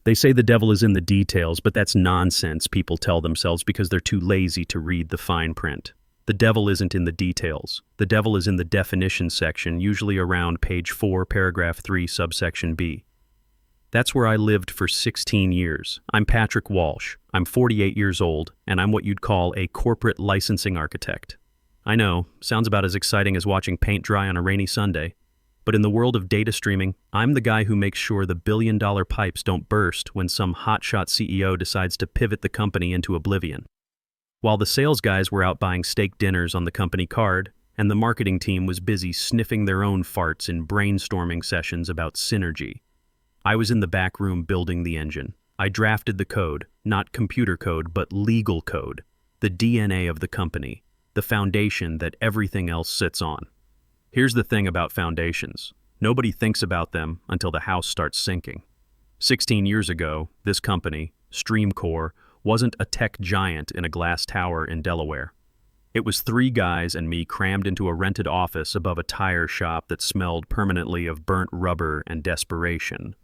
They say the devil is in the details, but that's nonsense, people tell themselves because they're too lazy to read the fine print. The devil isn't in the details. The devil is in the definition section, usually around page 4, paragraph 3, subsection B. That's where I lived for 16 years. I'm Patrick Walsh. I'm 48 years old, and I'm what you'd call a corporate licensing architect. I know, sounds about as exciting as watching paint dry on a rainy Sunday. But in the world of data streaming, I'm the guy who makes sure the billion-dollar pipes don't burst when some hotshot CEO decides to pivot the company into oblivion. While the sales guys were out buying steak dinners on the company card, and the marketing team was busy sniffing their own farts in brainstorming sessions about synergy, I was in the back room building the engine. I drafted the code, not computer code, but legal code, the DNA of the company, the foundation that everything else sits on. Here's the thing about foundations. Nobody thinks about them until the house starts sinking. 16 years ago, this company, StreamCore, wasn't a tech giant in a glass tower in Delaware. It was 3 guys and me crammed into a rented office above a tire shop that smelled permanently of burnt rubber and desperation.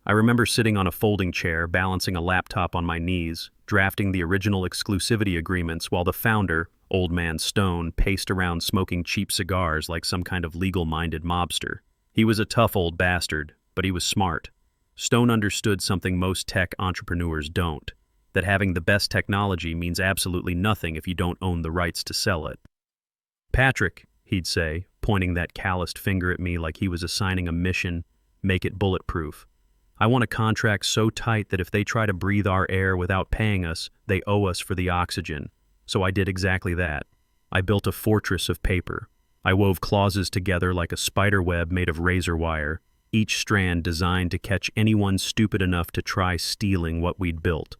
I remember sitting on a folding chair, balancing a laptop on my knees, drafting the original exclusivity agreements while the founder, Old Man Stone, paced around smoking cheap cigars like some kind of legal-minded mobster. He was a tough old bastard, but he was smart. Stone understood something most tech entrepreneurs don't, that having the best technology means absolutely nothing if you don't own the rights to sell it. "Patrick," he'd say, pointing that calloused finger at me like he was assigning a mission, "make it bulletproof. I want a contract so tight that if they try to breathe our air without paying us, they owe us for the oxygen." So I did exactly that. I built a fortress of paper. I wove clauses together like a spider web made of razor wire, each strand designed to catch anyone stupid enough to try stealing what we'd built.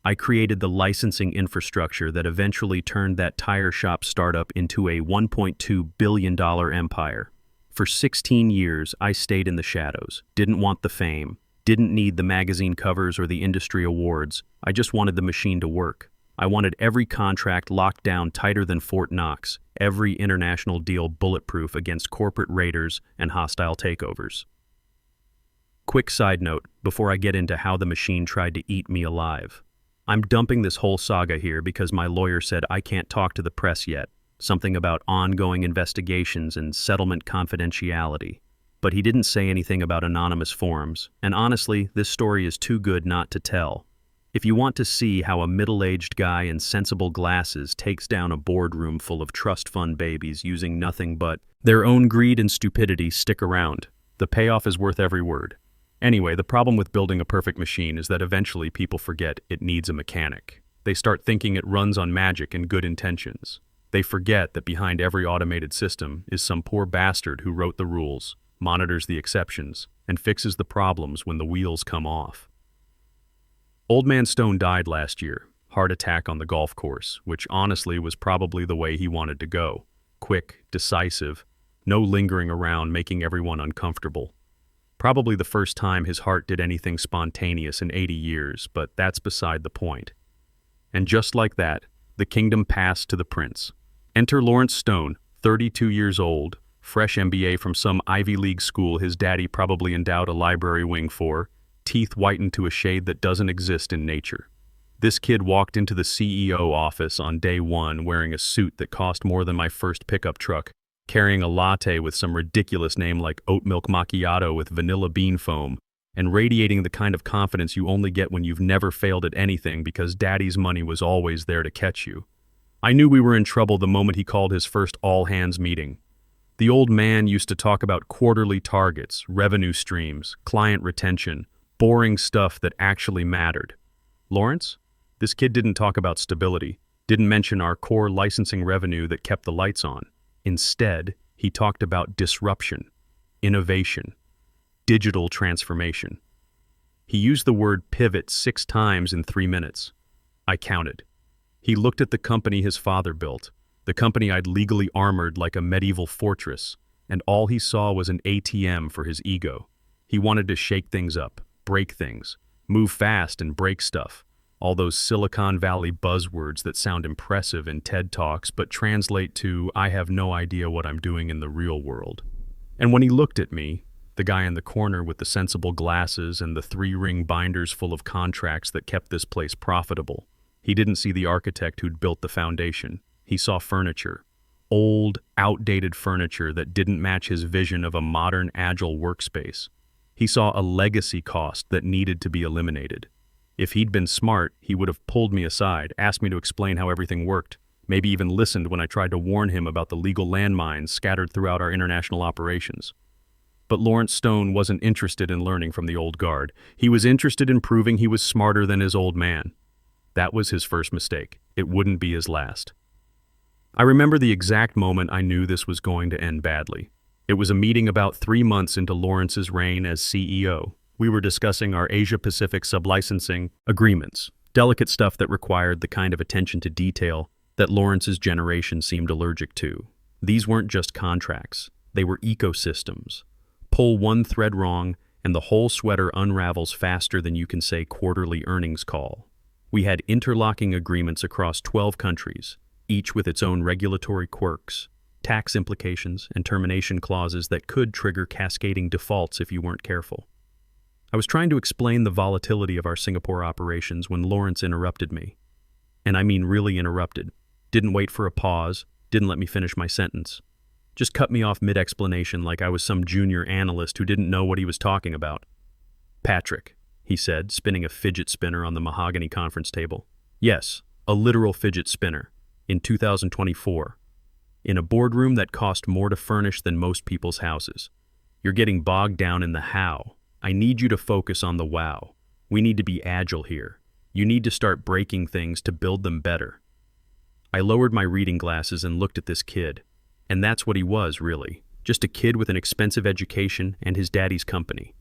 I created the licensing infrastructure that eventually turned that tire shop startup into a $1.2 billion empire. For 16 years, I stayed in the shadows, didn't want the fame, didn't need the magazine covers or the industry awards. I just wanted the machine to work. I wanted every contract locked down tighter than Fort Knox, every international deal bulletproof against corporate raiders and hostile takeovers. Quick side note before I get into how the machine tried to eat me alive. I'm dumping this whole saga here because my lawyer said I can't talk to the press yet, something about ongoing investigations and settlement confidentiality. But he didn't say anything about anonymous forums, and honestly, this story is too good not to tell. If you want to see how a middle-aged guy in sensible glasses takes down a boardroom full of trust fund babies using nothing but their own greed and stupidity, stick around. The payoff is worth every word. Anyway, the problem with building a perfect machine is that eventually people forget it needs a mechanic. They start thinking it runs on magic and good intentions. They forget that behind every automated system is some poor bastard who wrote the rules, monitors the exceptions, and fixes the problems when the wheels come off. Old Man Stone died last year, heart attack on the golf course, which honestly was probably the way he wanted to go. Quick, decisive, no lingering around making everyone uncomfortable. Probably the first time his heart did anything spontaneous in 80 years, but that's beside the point. And just like that, the kingdom passed to the prince. Enter Lawrence Stone, 32 years old, fresh MBA from some Ivy League school his daddy probably endowed a library wing for, teeth whitened to a shade that doesn't exist in nature. This kid walked into the CEO office on day 1 wearing a suit that cost more than my first pickup truck, carrying a latte with some ridiculous name like oat milk macchiato with vanilla bean foam, and radiating the kind of confidence you only get when you've never failed at anything because daddy's money was always there to catch you. I knew we were in trouble the moment he called his first all-hands meeting. The old man used to talk about quarterly targets, revenue streams, client retention, boring stuff that actually mattered. Lawrence? This kid didn't talk about stability, didn't mention our core licensing revenue that kept the lights on. Instead, he talked about disruption, innovation, digital transformation. He used the word pivot 6 times in 3 minutes. I counted. He looked at the company his father built, the company I'd legally armored like a medieval fortress, and all he saw was an ATM for his ego. He wanted to shake things up, break things, move fast and break stuff. All those Silicon Valley buzzwords that sound impressive in TED Talks but translate to, I have no idea what I'm doing in the real world. And when he looked at me, The guy in the corner with the sensible glasses and the three-ring binders full of contracts that kept this place profitable. He didn't see the architect who'd built the foundation. He saw furniture. Old, outdated furniture that didn't match his vision of a modern, agile workspace. He saw a legacy cost that needed to be eliminated. If he'd been smart, he would have pulled me aside, asked me to explain how everything worked, maybe even listened when I tried to warn him about the legal landmines scattered throughout our international operations. But Lawrence Stone wasn't interested in learning from the old guard. He was interested in proving he was smarter than his old man. That was his first mistake. It wouldn't be his last. I remember the exact moment I knew this was going to end badly. It was a meeting about 3 months into Lawrence's reign as CEO. We were discussing our Asia-Pacific sublicensing agreements, delicate stuff that required the kind of attention to detail that Lawrence's generation seemed allergic to. These weren't just contracts. They were ecosystems. Pull one thread wrong, and the whole sweater unravels faster than you can say quarterly earnings call. We had interlocking agreements across 12 countries, each with its own regulatory quirks, tax implications, and termination clauses that could trigger cascading defaults if you weren't careful. I was trying to explain the volatility of our Singapore operations when Lawrence interrupted me. And I mean really interrupted. Didn't wait for a pause, didn't let me finish my sentence. Just cut me off mid-explanation like I was some junior analyst who didn't know what he was talking about. "Patrick," he said, spinning a fidget spinner on the mahogany conference table. "Yes, a literal fidget spinner. In 2024. In a boardroom that cost more to furnish than most people's houses. You're getting bogged down in the how. I need you to focus on the wow. We need to be agile here. You need to start breaking things to build them better." I lowered my reading glasses and looked at this kid. And that's what he was, really. Just a kid with an expensive education and his daddy's company.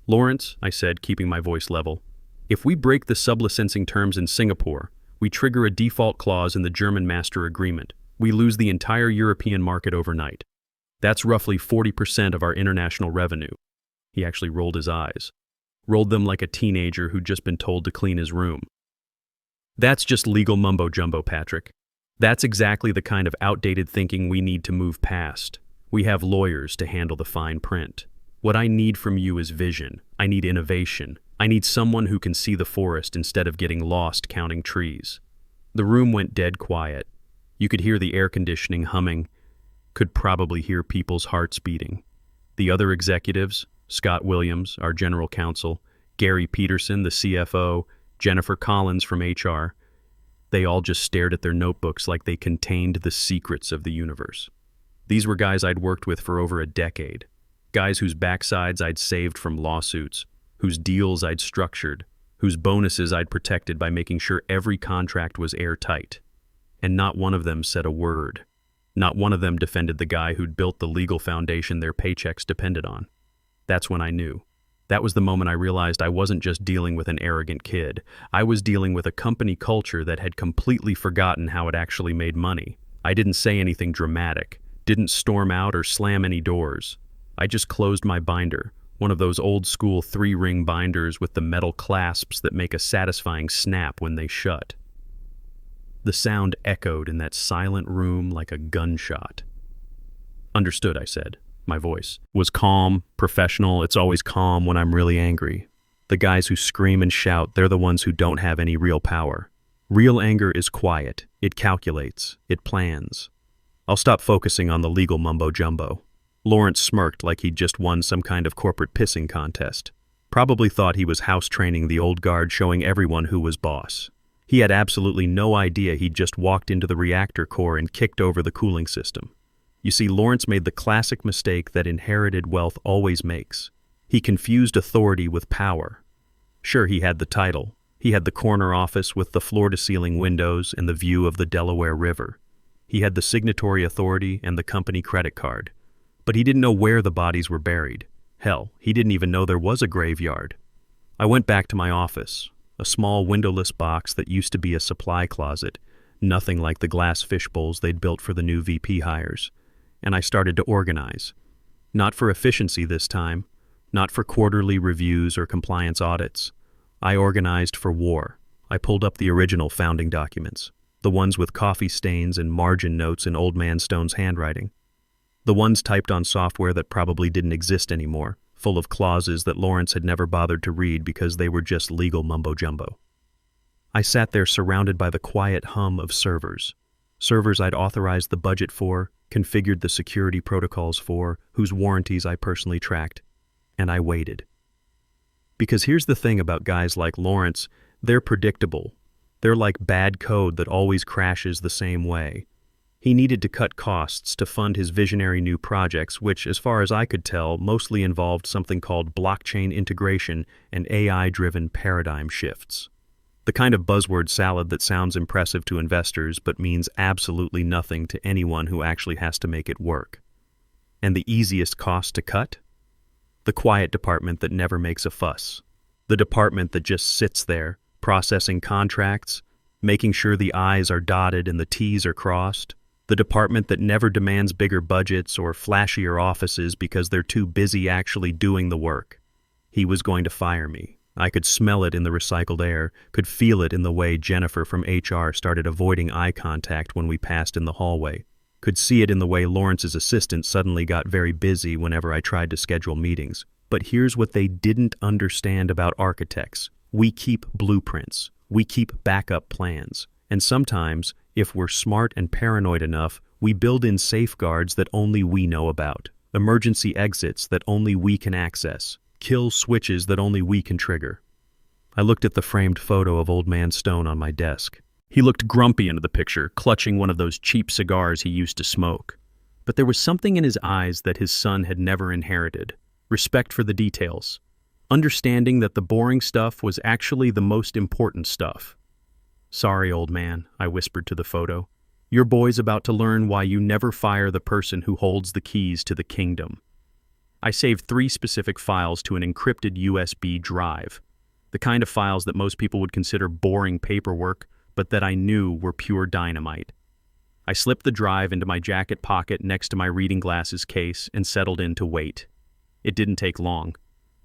"Lawrence," I said, keeping my voice level, "if we break the sublicensing terms in Singapore, we trigger a default clause in the German master agreement. We lose the entire European market overnight. That's roughly 40% of our international revenue." He actually rolled his eyes. Rolled them like a teenager who'd just been told to clean his room. "That's just legal mumbo-jumbo, Patrick. That's exactly the kind of outdated thinking we need to move past. We have lawyers to handle the fine print. What I need from you is vision. I need innovation. I need someone who can see the forest instead of getting lost counting trees." The room went dead quiet. You could hear the air conditioning humming, could probably hear people's hearts beating. The other executives, Scott Williams, our general counsel, Gary Peterson, the CFO, Jennifer Collins from HR, they all just stared at their notebooks like they contained the secrets of the universe. These were guys I'd worked with for over a decade. Guys whose backsides I'd saved from lawsuits, whose deals I'd structured, whose bonuses I'd protected by making sure every contract was airtight. And not one of them said a word. Not one of them defended the guy who'd built the legal foundation their paychecks depended on. That's when I knew. That was the moment I realized I wasn't just dealing with an arrogant kid. I was dealing with a company culture that had completely forgotten how it actually made money. I didn't say anything dramatic, didn't storm out or slam any doors. I just closed my binder, one of those old-school 3-ring binders with the metal clasps that make a satisfying snap when they shut. The sound echoed in that silent room like a gunshot. "Understood," I said. My voice was calm, professional. It's always calm when I'm really angry. The guys who scream and shout, they're the ones who don't have any real power. Real anger is quiet. It calculates. It plans. I'll stop focusing on the legal mumbo-jumbo. Lawrence smirked like he'd just won some kind of corporate pissing contest. Probably thought he was house-training the old guard, showing everyone who was boss. He had absolutely no idea he'd just walked into the reactor core and kicked over the cooling system. You see, Lawrence made the classic mistake that inherited wealth always makes. He confused authority with power. Sure, he had the title. He had the corner office with the floor-to-ceiling windows and the view of the Delaware River. He had the signatory authority and the company credit card. But he didn't know where the bodies were buried. Hell, he didn't even know there was a graveyard. I went back to my office, a small windowless box that used to be a supply closet, nothing like the glass fishbowls they'd built for the new VP hires. And I started to organize. Not for efficiency this time, not for quarterly reviews or compliance audits. I organized for war. I pulled up the original founding documents, the ones with coffee stains and margin notes in Old Man Stone's handwriting. The ones typed on software that probably didn't exist anymore, full of clauses that Lawrence had never bothered to read because they were just legal mumbo-jumbo. I sat there surrounded by the quiet hum of servers. Servers I'd authorized the budget for, configured the security protocols for, whose warranties I personally tracked, and I waited. Because here's the thing about guys like Lawrence, they're predictable. They're like bad code that always crashes the same way. He needed to cut costs to fund his visionary new projects, which, as far as I could tell, mostly involved something called blockchain integration and AI-driven paradigm shifts. The kind of buzzword salad that sounds impressive to investors but means absolutely nothing to anyone who actually has to make it work. And the easiest cost to cut? The quiet department that never makes a fuss. The department that just sits there, processing contracts, making sure the I's are dotted and the T's are crossed. The department that never demands bigger budgets or flashier offices because they're too busy actually doing the work. He was going to fire me. I could smell it in the recycled air, could feel it in the way Jennifer from HR started avoiding eye contact when we passed in the hallway, could see it in the way Lawrence's assistant suddenly got very busy whenever I tried to schedule meetings. But here's what they didn't understand about architects. We keep blueprints. We keep backup plans. And sometimes, if we're smart and paranoid enough, we build in safeguards that only we know about, emergency exits that only we can access, kill switches that only we can trigger. I looked at the framed photo of Old Man Stone on my desk. He looked grumpy into the picture, clutching one of those cheap cigars he used to smoke. But there was something in his eyes that his son had never inherited. Respect for the details. Understanding that the boring stuff was actually the most important stuff. "Sorry, old man," I whispered to the photo. "Your boy's about to learn why you never fire the person who holds the keys to the kingdom." I saved 3 specific files to an encrypted USB drive, the kind of files that most people would consider boring paperwork, but that I knew were pure dynamite. I slipped the drive into my jacket pocket next to my reading glasses case and settled in to wait. It didn't take long.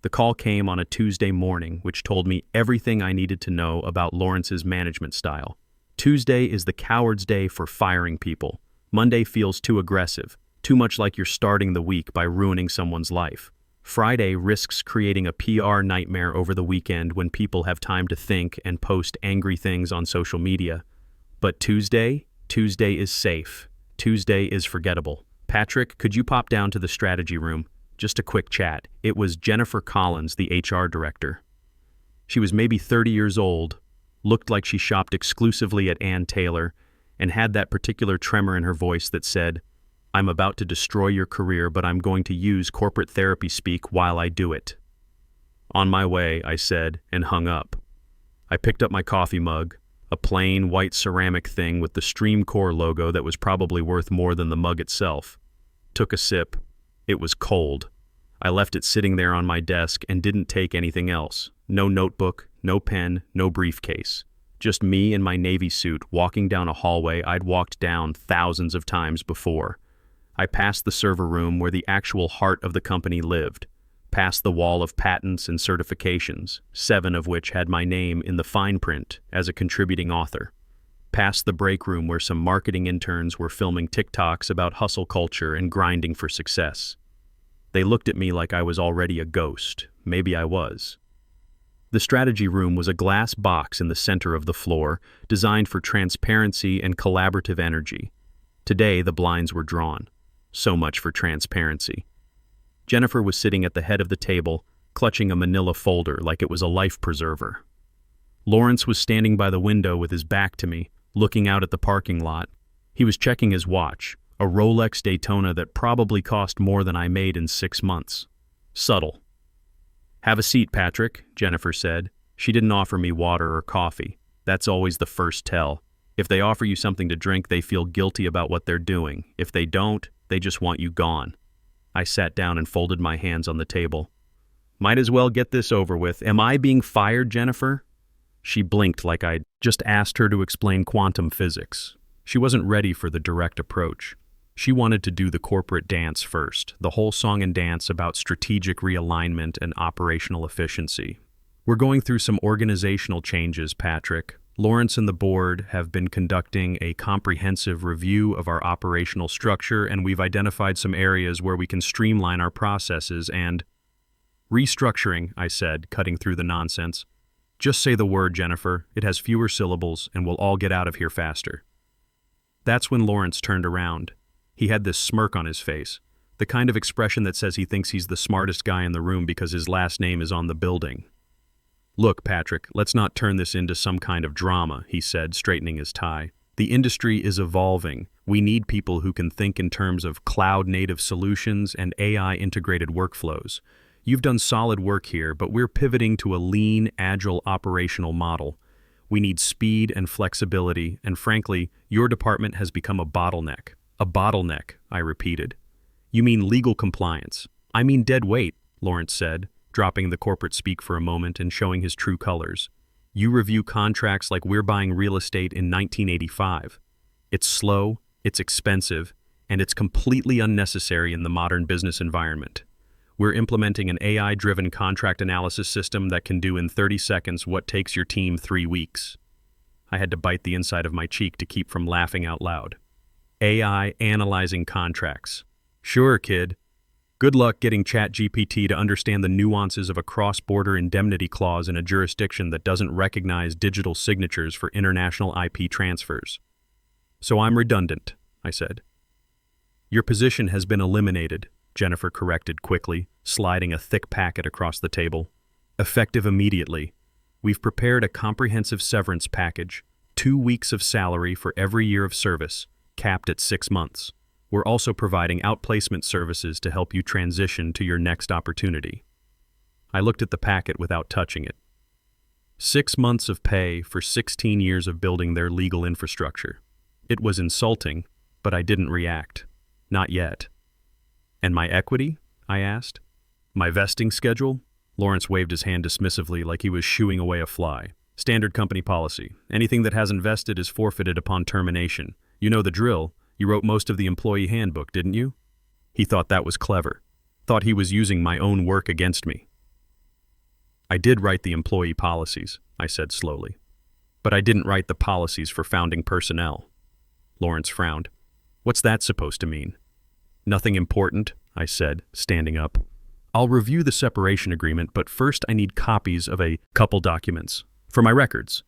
The call came on a Tuesday morning, which told me everything I needed to know about Lawrence's management style. Tuesday is the coward's day for firing people. Monday feels too aggressive. Too much like you're starting the week by ruining someone's life. Friday risks creating a PR nightmare over the weekend when people have time to think and post angry things on social media. But Tuesday is safe. Tuesday is forgettable. Patrick, could you pop down to the strategy room? Just a quick chat. It was Jennifer Collins, the HR director. She was maybe 30 years old, looked like she shopped exclusively at Ann Taylor, and had that particular tremor in her voice that said, "I'm about to destroy your career, but I'm going to use corporate therapy speak while I do it." "On my way," I said, and hung up. I picked up my coffee mug, a plain white ceramic thing with the StreamCore logo that was probably worth more than the mug itself. Took a sip. It was cold. I left it sitting there on my desk and didn't take anything else. No notebook, no pen, no briefcase. Just me in my Navy suit walking down a hallway I'd walked down thousands of times before. I passed the server room where the actual heart of the company lived, past the wall of patents and certifications, 7 of which had my name in the fine print as a contributing author, past the break room where some marketing interns were filming TikToks about hustle culture and grinding for success. They looked at me like I was already a ghost. Maybe I was. The strategy room was a glass box in the center of the floor, designed for transparency and collaborative energy. Today, the blinds were drawn. So much for transparency. Jennifer was sitting at the head of the table, clutching a manila folder like it was a life preserver. Lawrence was standing by the window with his back to me, looking out at the parking lot. He was checking his watch, a Rolex Daytona that probably cost more than I made in 6 months. Subtle. "Have a seat, Patrick," Jennifer said. She didn't offer me water or coffee. That's always the first tell. If they offer you something to drink, they feel guilty about what they're doing. If they don't, they just want you gone. I sat down and folded my hands on the table. "Might as well get this over with. Am I being fired, Jennifer?" She blinked like I'd just asked her to explain quantum physics. She wasn't ready for the direct approach. She wanted to do the corporate dance first, the whole song and dance about strategic realignment and operational efficiency. "We're going through some organizational changes, Patrick. Lawrence and the board have been conducting a comprehensive review of our operational structure, and we've identified some areas where we can streamline our processes and... Restructuring, I said, cutting through the nonsense. Just say the word, Jennifer. It has fewer syllables, and we'll all get out of here faster. That's when Lawrence turned around. He had this smirk on his face, the kind of expression that says he thinks he's the smartest guy in the room because his last name is on the building. Look, Patrick, let's not turn this into some kind of drama, he said, straightening his tie. The industry is evolving. We need people who can think in terms of cloud-native solutions and AI-integrated workflows. You've done solid work here, but we're pivoting to a lean, agile operational model. We need speed and flexibility, and frankly, your department has become a bottleneck. A bottleneck, I repeated. You mean legal compliance. I mean dead weight, Lawrence said, dropping the corporate speak for a moment and showing his true colors. You review contracts like we're buying real estate in 1985. It's slow, it's expensive, and it's completely unnecessary in the modern business environment. We're implementing an AI-driven contract analysis system that can do in 30 seconds what takes your team 3 weeks. I had to bite the inside of my cheek to keep from laughing out loud. AI analyzing contracts. Sure, kid. Good luck getting ChatGPT to understand the nuances of a cross-border indemnity clause in a jurisdiction that doesn't recognize digital signatures for international IP transfers. So I'm redundant, I said. Your position has been eliminated, Jennifer corrected quickly, sliding a thick packet across the table. Effective immediately. We've prepared a comprehensive severance package, 2 weeks of salary for every year of service, capped at 6 months. We're also providing outplacement services to help you transition to your next opportunity. I looked at the packet without touching it. 6 months of pay for 16 years of building their legal infrastructure. It was insulting, but I didn't react. Not yet. And my equity? I asked. My vesting schedule? Lawrence waved his hand dismissively like he was shooing away a fly. Standard company policy. Anything that hasn't vested is forfeited upon termination. You know the drill. You wrote most of the employee handbook, didn't you? He thought that was clever. Thought he was using my own work against me. I did write the employee policies, I said slowly. But I didn't write the policies for founding personnel. Lawrence frowned. What's that supposed to mean? Nothing important, I said, standing up. I'll review the separation agreement, but first I need copies of a couple documents. For my records.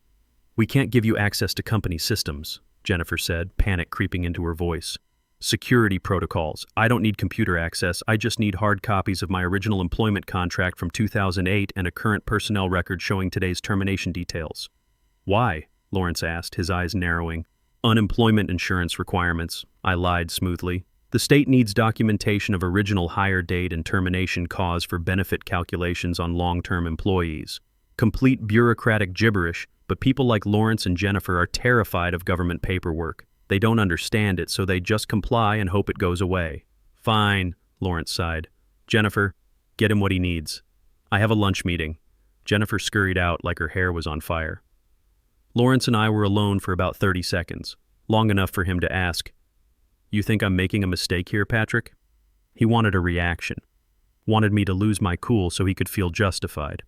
We can't give you access to company systems, Jennifer said, panic creeping into her voice. Security protocols. I don't need computer access. I just need hard copies of my original employment contract from 2008 and a current personnel record showing today's termination details. Why? Lawrence asked, his eyes narrowing. Unemployment insurance requirements, I lied smoothly. The state needs documentation of original hire date and termination cause for benefit calculations on long-term employees. Complete bureaucratic gibberish, but people like Lawrence and Jennifer are terrified of government paperwork. They don't understand it, so they just comply and hope it goes away. Fine, Lawrence sighed. Jennifer, get him what he needs. I have a lunch meeting. Jennifer scurried out like her hair was on fire. Lawrence and I were alone for about 30 seconds, long enough for him to ask, You think I'm making a mistake here, Patrick? He wanted a reaction. Wanted me to lose my cool so he could feel justified.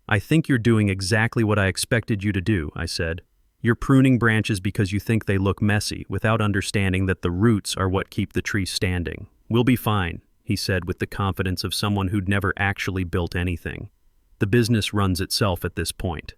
I think you're doing exactly what I expected you to do, I said. You're pruning branches because you think they look messy, without understanding that the roots are what keep the tree standing. We'll be fine, he said with the confidence of someone who'd never actually built anything. The business runs itself at this point.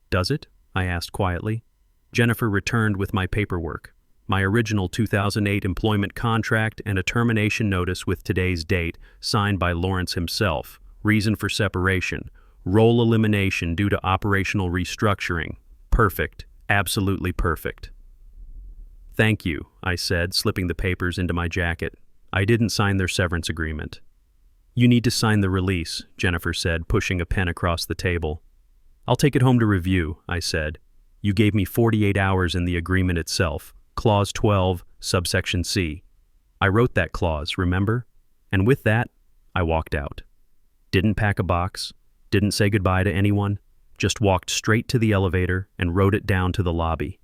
Does it? I asked quietly. Jennifer returned with my paperwork, my original 2008 employment contract and a termination notice with today's date, signed by Lawrence himself. Reason for separation. Role elimination due to operational restructuring. Perfect. Absolutely perfect. Thank you, I said, slipping the papers into my jacket. I didn't sign their severance agreement. You need to sign the release, Jennifer said, pushing a pen across the table. I'll take it home to review, I said. You gave me 48 hours in the agreement itself. Clause 12, subsection C. I wrote that clause, remember? And with that, I walked out. Didn't pack a box. Didn't say goodbye to anyone, just walked straight to the elevator and rode it down to the lobby.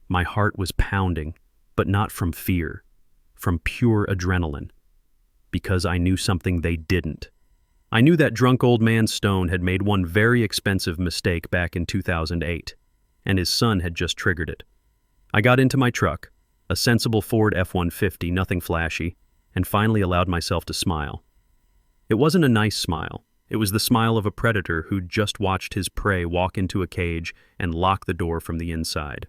My heart was pounding, but not from fear, from pure adrenaline, because I knew something they didn't. I knew that drunk old man Stone had made one very expensive mistake back in 2008. and his son had just triggered it. I got into my truck, a sensible Ford F-150, nothing flashy, and finally allowed myself to smile. It wasn't a nice smile. It was the smile of a predator who'd just watched his prey walk into a cage and lock the door from the inside.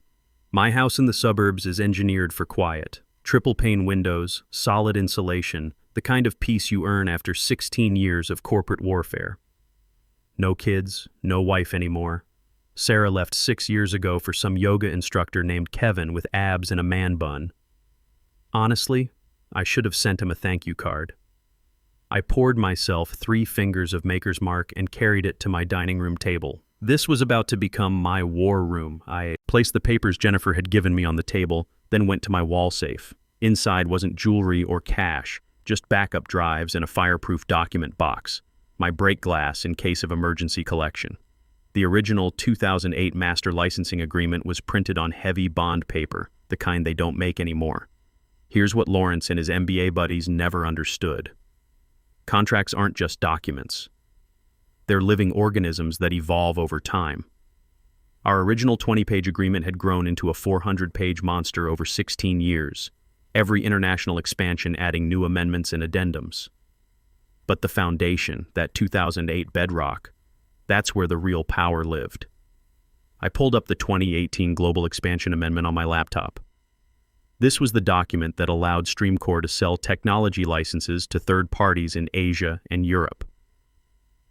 My house in the suburbs is engineered for quiet. Triple-pane windows, solid insulation, the kind of peace you earn after 16 years of corporate warfare. No kids, no wife anymore. Sarah left 6 years ago for some yoga instructor named Kevin with abs and a man bun. Honestly, I should have sent him a thank you card. I poured myself 3 fingers of Maker's Mark and carried it to my dining room table. This was about to become my war room. I placed the papers Jennifer had given me on the table, then went to my wall safe. Inside wasn't jewelry or cash, just backup drives and a fireproof document box. My break glass in case of emergency collection. The original 2008 master licensing agreement was printed on heavy bond paper, the kind they don't make anymore. Here's what Lawrence and his MBA buddies never understood. Contracts aren't just documents. They're living organisms that evolve over time. Our original 20-page agreement had grown into a 400-page monster over 16 years, every international expansion adding new amendments and addendums. But the foundation, that 2008 bedrock, that's where the real power lived. I pulled up the 2018 Global Expansion Amendment on my laptop. This was the document that allowed StreamCore to sell technology licenses to third parties in Asia and Europe.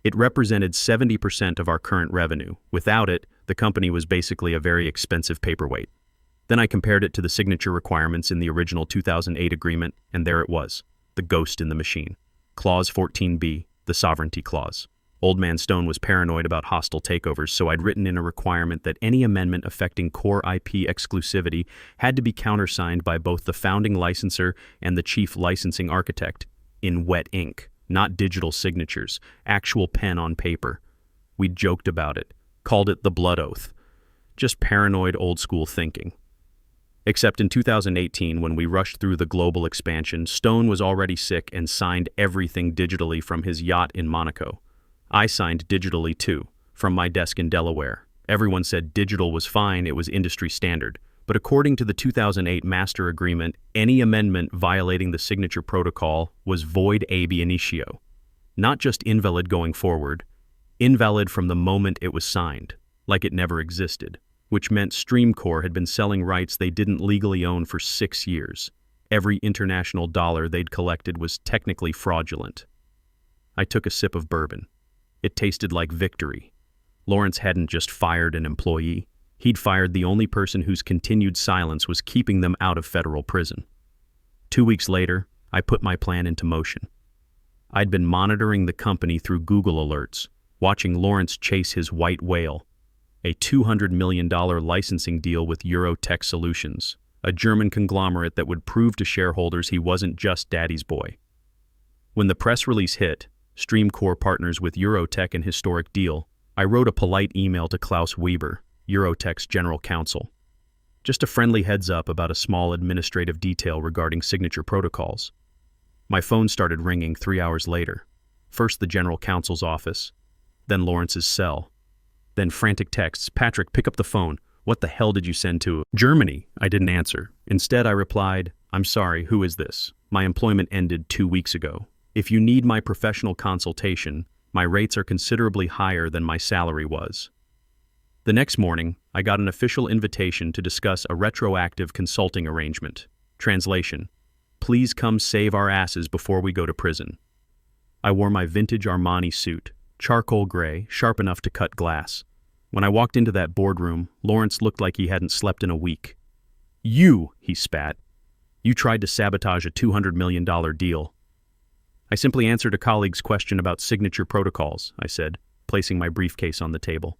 It represented 70% of our current revenue. Without it, the company was basically a very expensive paperweight. Then I compared it to the signature requirements in the original 2008 agreement, and there it was, the ghost in the machine. Clause 14B, the sovereignty clause. Old Man Stone was paranoid about hostile takeovers, so I'd written in a requirement that any amendment affecting core IP exclusivity had to be countersigned by both the founding licensor and the chief licensing architect, in wet ink, not digital signatures, actual pen on paper. We'd joked about it, called it the blood oath. Just paranoid old-school thinking. Except in 2018, when we rushed through the global expansion, Stone was already sick and signed everything digitally from his yacht in Monaco. I signed digitally too, from my desk in Delaware. Everyone said digital was fine, it was industry standard. But according to the 2008 Master Agreement, any amendment violating the signature protocol was void ab initio. Not just invalid going forward, invalid from the moment it was signed, like it never existed, which meant StreamCore had been selling rights they didn't legally own for 6 years. Every international dollar they'd collected was technically fraudulent. I took a sip of bourbon. It tasted like victory. Lawrence hadn't just fired an employee. He'd fired the only person whose continued silence was keeping them out of federal prison. 2 weeks later, I put my plan into motion. I'd been monitoring the company through Google alerts, watching Lawrence chase his white whale, a $200 million licensing deal with Eurotech Solutions, a German conglomerate that would prove to shareholders he wasn't just daddy's boy. When the press release hit, StreamCore partners with Eurotech and historic deal, I wrote a polite email to Klaus Weber, Eurotech's general counsel. Just a friendly heads up about a small administrative detail regarding signature protocols. My phone started ringing 3 hours later. First the general counsel's office, then Lawrence's cell. Then frantic texts, "Patrick, pick up the phone. What the hell did you send to Germany?" I didn't answer. Instead, I replied, "I'm sorry, who is this? My employment ended 2 weeks ago. If you need my professional consultation, my rates are considerably higher than my salary was." The next morning, I got an official invitation to discuss a retroactive consulting arrangement. Translation: "Please come save our asses before we go to prison." I wore my vintage Armani suit, charcoal gray, sharp enough to cut glass. When I walked into that boardroom, Lawrence looked like he hadn't slept in a week. "You," he spat. "You tried to sabotage a $200 million deal." "I simply answered a colleague's question about signature protocols," I said, placing my briefcase on the table.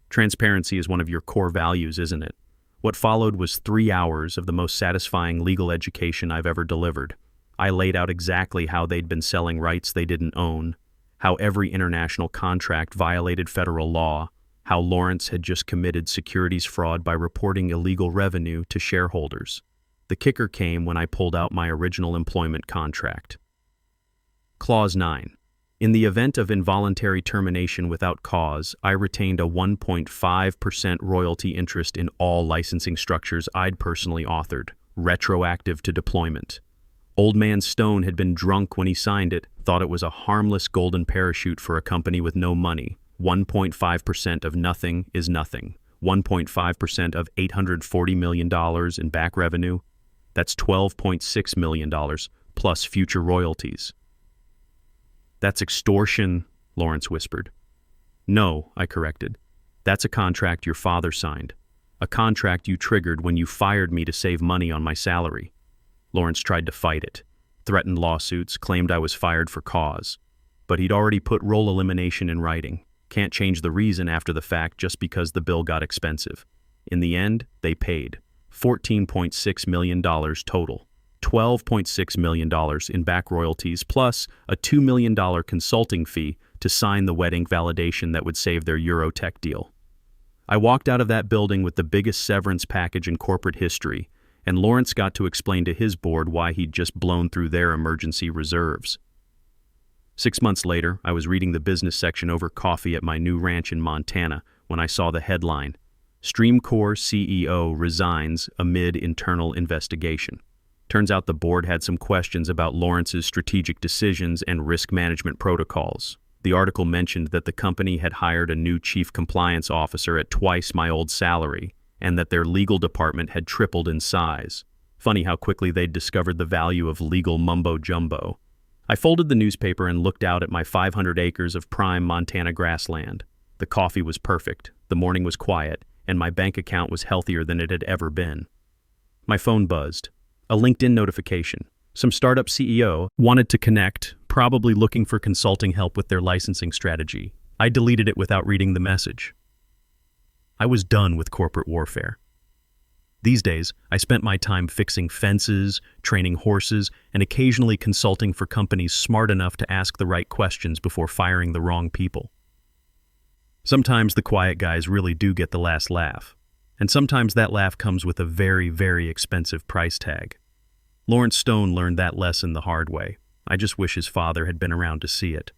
"Transparency is one of your core values, isn't it?" What followed was 3 hours of the most satisfying legal education I've ever delivered. I laid out exactly how they'd been selling rights they didn't own, how every international contract violated federal law, how Lawrence had just committed securities fraud by reporting illegal revenue to shareholders. The kicker came when I pulled out my original employment contract. Clause 9. In the event of involuntary termination without cause, I retained a 1.5% royalty interest in all licensing structures I'd personally authored, retroactive to deployment. Old Man Stone had been drunk when he signed it, thought it was a harmless golden parachute for a company with no money. 1.5% of nothing is nothing. 1.5% of $840 million in back revenue, that's $12.6 million plus future royalties. That's extortion, Lawrence whispered. No, I corrected. That's a contract your father signed. A contract you triggered when you fired me to save money on my salary. Lawrence tried to fight it, threatened lawsuits, claimed I was fired for cause. But he'd already put role elimination in writing. Can't change the reason after the fact just because the bill got expensive. In the end, they paid $14.6 million total. $12.6 million in back royalties plus a $2 million consulting fee to sign the wedding validation that would save their Eurotech deal. I walked out of that building with the biggest severance package in corporate history, and Lawrence got to explain to his board why he'd just blown through their emergency reserves. 6 months later, I was reading the business section over coffee at my new ranch in Montana when I saw the headline, "StreamCorps CEO resigns amid internal investigation." Turns out the board had some questions about Lawrence's strategic decisions and risk management protocols. The article mentioned that the company had hired a new chief compliance officer at twice my old salary, and that their legal department had tripled in size. Funny how quickly they'd discovered the value of legal mumbo-jumbo. I folded the newspaper and looked out at my 500 acres of prime Montana grassland. The coffee was perfect, the morning was quiet, and my bank account was healthier than it had ever been. My phone buzzed. A LinkedIn notification. Some startup CEO wanted to connect, probably looking for consulting help with their licensing strategy. I deleted it without reading the message. I was done with corporate warfare. These days, I spent my time fixing fences, training horses, and occasionally consulting for companies smart enough to ask the right questions before firing the wrong people. Sometimes the quiet guys really do get the last laugh, and sometimes that laugh comes with a very, very expensive price tag. Lawrence Stone learned that lesson the hard way. I just wish his father had been around to see it.